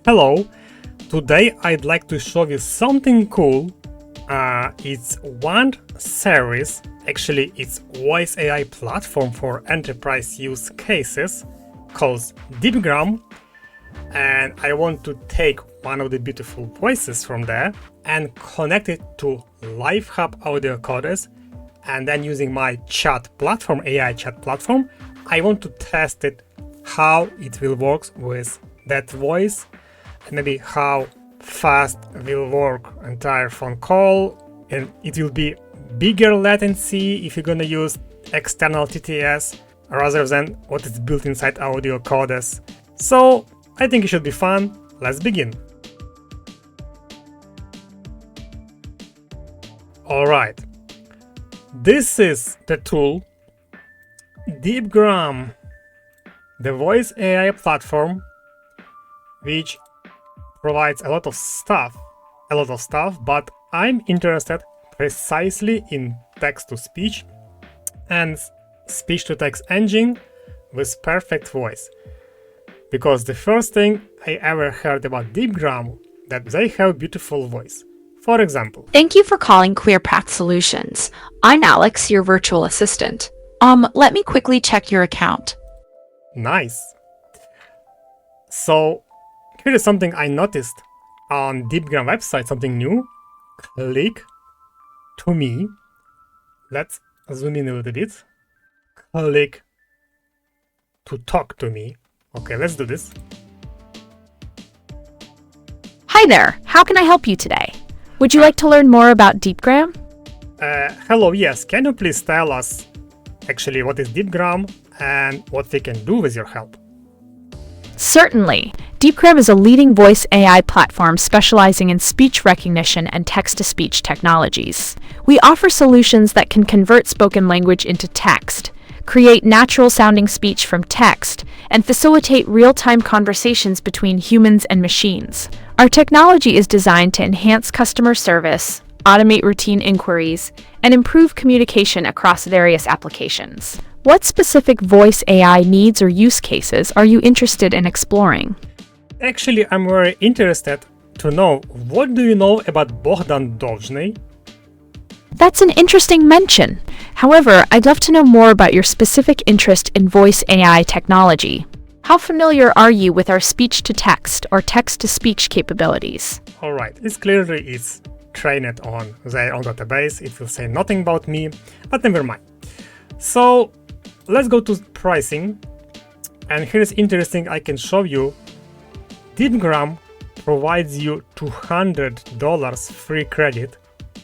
Hello, today I'd like to show you something cool. It's one service, actually it's voice AI platform for enterprise use cases called Deepgram, and I want to take one of the beautiful voices from there and connect it to LiveHub Audiocodes, and then using my chat platform, AI chat platform, I want to test it, how it will work with that voice, and maybe how fast will work entire phone call, and it will be bigger latency if you're gonna use external TTS rather than what is built inside Audiocodes. So I think it should be fun. Let's begin. Alright, this is the tool, Deepgram, the voice AI platform, which provides a lot of stuff, but I'm interested precisely in text-to-speech and speech-to-text engine with perfect voice. Because the first thing I ever heard about Deepgram, that they have beautiful voice. For example, thank you for calling ClearPath Solutions. I'm Alex, your virtual assistant. Let me quickly check your account. Nice. So here is something I noticed on Deepgram website, something new. Click to me. Let's zoom in a little bit. Click to talk to me. Okay, let's do this. Hi there, how can I help you today? Would you like to learn more about Deepgram? Hello, yes. Can you please tell us actually what is Deepgram and what we can do with your help? Certainly. Deepgram is a leading voice AI platform specializing in speech recognition and text-to-speech technologies. We offer solutions that can convert spoken language into text, create natural-sounding speech from text, and facilitate real-time conversations between humans and machines. Our technology is designed to enhance customer service, automate routine inquiries, and improve communication across various applications. What specific voice AI needs or use cases are you interested in exploring? Actually, I'm very interested to know, what do you know about Bogdan Dolzhny? That's an interesting mention. However, I'd love to know more about your specific interest in voice AI technology. How familiar are you with our speech-to-text or text-to-speech capabilities? Alright, it's clearly trained on their own database. It will say nothing about me, but never mind. So let's go to pricing. And here is interesting, I can show you. Deepgram provides you $200 free credit,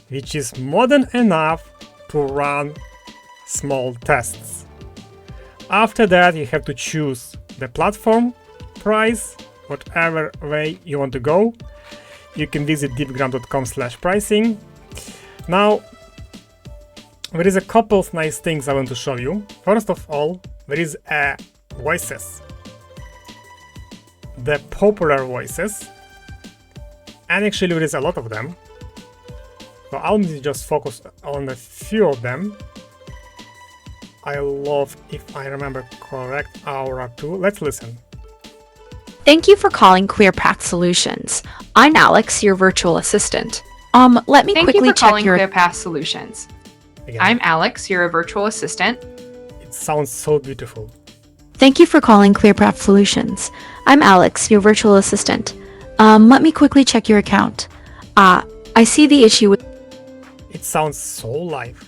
which is more than enough to run small tests. After that, you have to choose the platform, price, whatever way you want to go. You can visit deepgram.com/pricing. Now, there is a couple of nice things I want to show you. First of all, there is voices. The popular voices, and actually there is a lot of them. So I'll just focus on a few of them. I love, if I remember correct, Aura 2. Let's listen. Thank you for calling ClearPath Solutions. I'm Alex, your virtual assistant. Let me quickly check your ClearPath Solutions. Again. I'm Alex, you're a virtual assistant. It sounds so beautiful. Thank you for calling ClearPath Solutions. I'm Alex, your virtual assistant. Let me quickly check your account. I see the issue with... It sounds so live.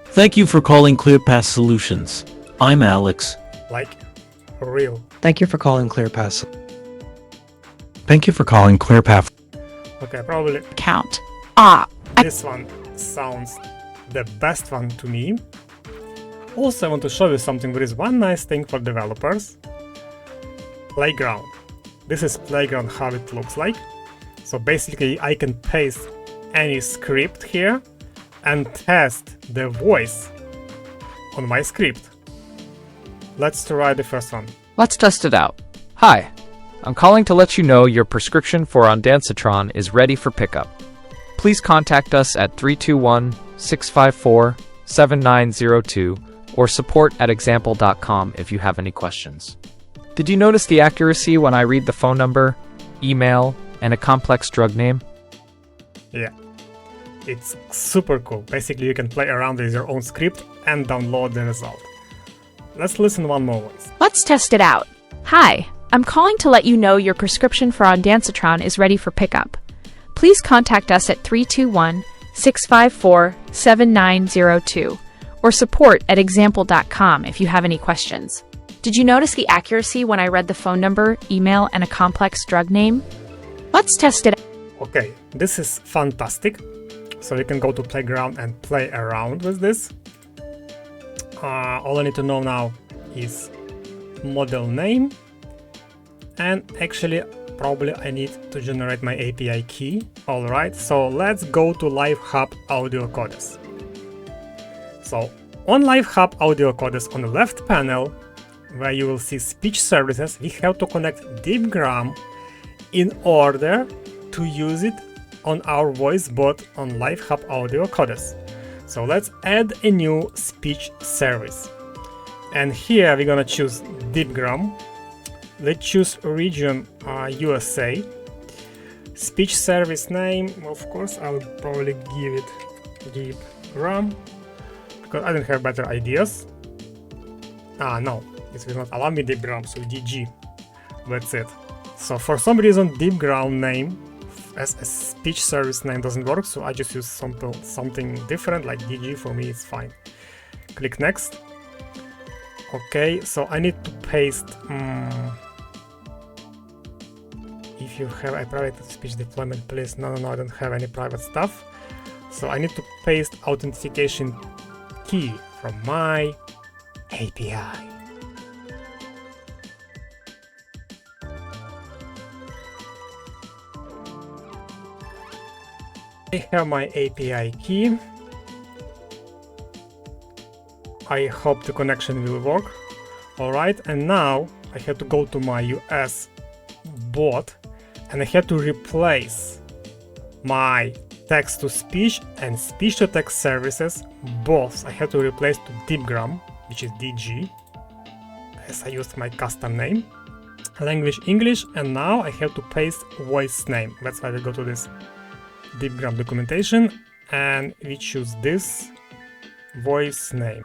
Thank you for calling ClearPath Solutions. I'm Alex. Like, for real. Thank you for calling ClearPath. Thank you for calling ClearPath. Okay, probably account. this one sounds the best one to me. Also, I want to show you something. There is one nice thing for developers. Playground. This is Playground, how it looks like. So basically, I can paste any script here and test the voice on my script. Let's try the first one. Let's test it out. Hi, I'm calling to let you know your prescription for ondansetron is ready for pickup. Please contact us at 321-654-7902 or support@example.com if you have any questions. Did you notice the accuracy when I read the phone number? email, and a complex drug name? Yeah, it's super cool. Basically, you can play around with your own script and download the result. Let's listen one more voice. Let's test it out. Hi, I'm calling to let you know your prescription for ondansetron is ready for pickup. Please contact us at 321-654-7902 or support@example.com if you have any questions. Did you notice the accuracy when I read the phone number, email, and a complex drug name? Let's test it. Okay, this is fantastic. So you can go to Playground and play around with this. All I need to know now is model name, and actually probably I need to generate my API key. Alright, so let's go to LiveHub Audiocodes. So on LiveHub Audiocodes on the left panel, where you will see speech services, we have to connect Deepgram in order to use it on our voice bot on LiveHub Audiocodes. So let's add a new speech service. And here we're gonna choose Deepgram. Let's choose region USA. Speech service name, of course, I will probably give it Deepgram because I don't have better ideas. No, this will not allow me Deepgram, so DG. That's it. So for some reason, Deepgram name as a speech service name doesn't work, so I just use something different, like DG. For me, it's fine. Click next. Okay, so I need to paste. If you have a private speech deployment, please. No, I don't have any private stuff. So I need to paste authentication key from my API. I have my API key. I hope the connection will work. Alright, and now I have to go to my US bot and I have to replace my text-to-speech and speech-to-text services. Both I have to replace to Deepgram, which is DG, as I used my custom name. Language English, and now I have to paste voice name. That's why we go to this Deepgram documentation and we choose this voice name.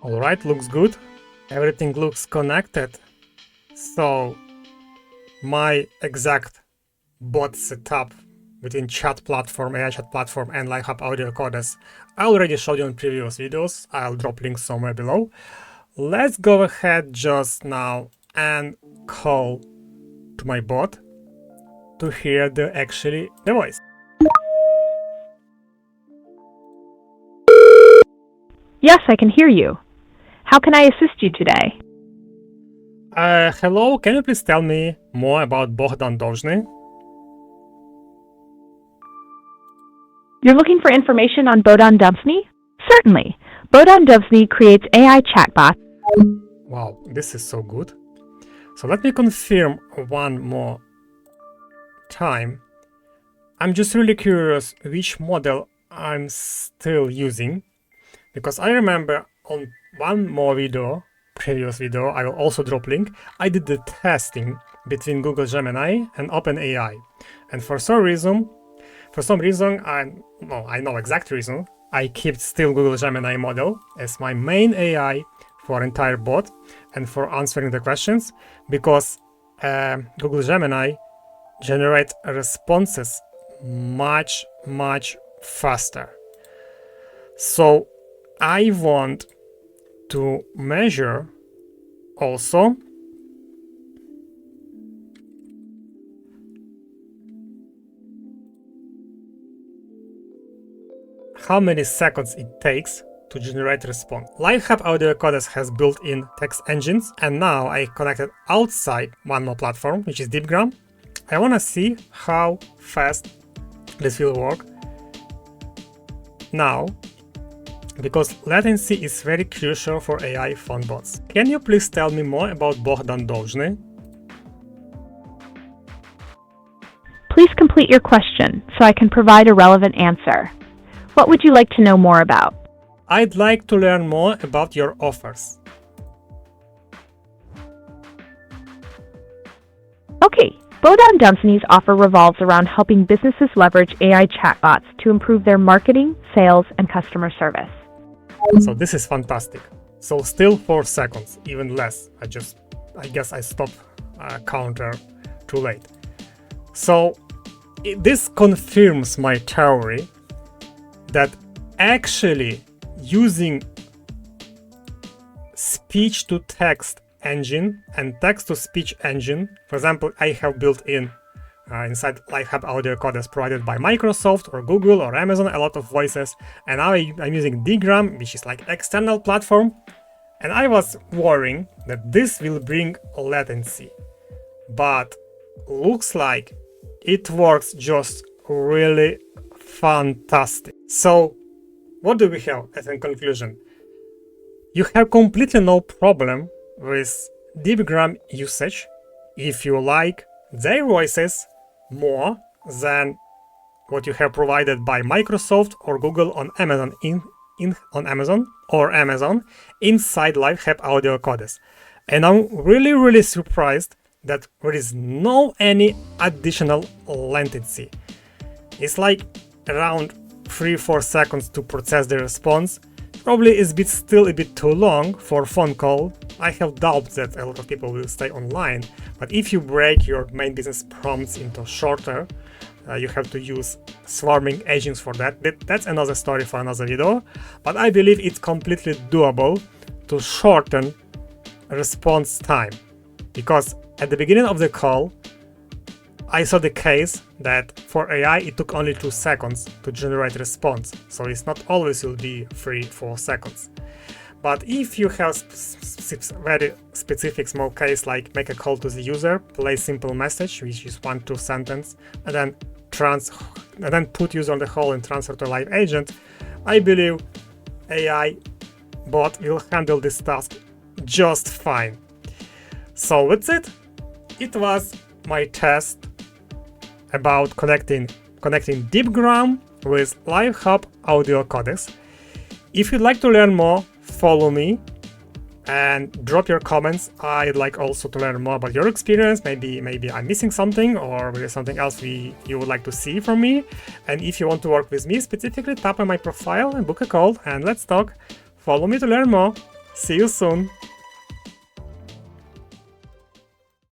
Alright, looks good. Everything looks connected. So my exact bot setup within chat platform, AI chat platform, and LiveHub Audiocodes I already showed you in previous videos. I'll drop links somewhere below. Let's go ahead just now and call to my bot to hear the voice. Yes, I can hear you. How can I assist you today? Hello, can you please tell me more about Bohdan Dozhny? You're looking for information on Bohdan Dozhny? Certainly. Bohdan Dozhny creates AI chatbots. Wow, this is so good. So let me confirm one more time. I'm just really curious which model I'm still using, because I remember on one more video, previous video, I will also drop link, I did the testing between Google Gemini and OpenAI. And for some reason, I know exact reason, I kept still Google Gemini model as my main AI for entire bot and for answering the questions, because Google Gemini generates responses much faster. So I want to measure also how many seconds it takes to generate response. LiveHub Audiocodes has built-in text engines, and now I connected outside one more platform, which is Deepgram. I want to see how fast this will work now, because latency is very crucial for AI phone bots. Can you please tell me more about Bohdan Dozhny? complete your question so I can provide a relevant answer. What would you like to know more about? I'd like to learn more about your offers. Okay, Bodan Dunsany's offer revolves around helping businesses leverage AI chatbots to improve their marketing, sales, and customer service. So this is fantastic. So still 4 seconds, even less. I guess I stopped counter too late. So this confirms my theory that actually using speech-to-text engine and text-to-speech engine, for example, I have built in inside LiveHub Audiocodes provided by Microsoft or Google or Amazon a lot of voices, and now I'm using Deepgram, which is like external platform, and I was worrying that this will bring latency, but looks like it works just really fantastic. So what do we have as a conclusion? You have completely no problem with Deepgram usage if you like their voices more than what you have provided by Microsoft or Google on Amazon on Amazon inside LiveHub Audiocodes. And I'm really surprised that there is no any additional latency. It's like around 3-4 seconds to process the response. Probably is still a bit too long for phone call. I have doubts that a lot of people will stay online, but if you break your main business prompts into shorter, you have to use swarming agents for that. That's another story for another video, but I believe it's completely doable to shorten response time, because at the beginning of the call I saw the case that for AI it took only 2 seconds to generate response, so it's not always will be 3-4 seconds. But if you have very specific small case like make a call to the user, play simple message which is 1-2 sentence, and then put user on the hold and transfer to live agent, I believe AI bot will handle this task just fine. So that's it. It was my test about connecting Deepgram with LiveHub Audiocodes. If you'd like to learn more, follow me and drop your comments. I'd like also to learn more about your experience. Maybe I'm missing something, or there's something else you would like to see from me. And if you want to work with me specifically, tap on my profile and book a call and let's talk. Follow me to learn more. See you soon.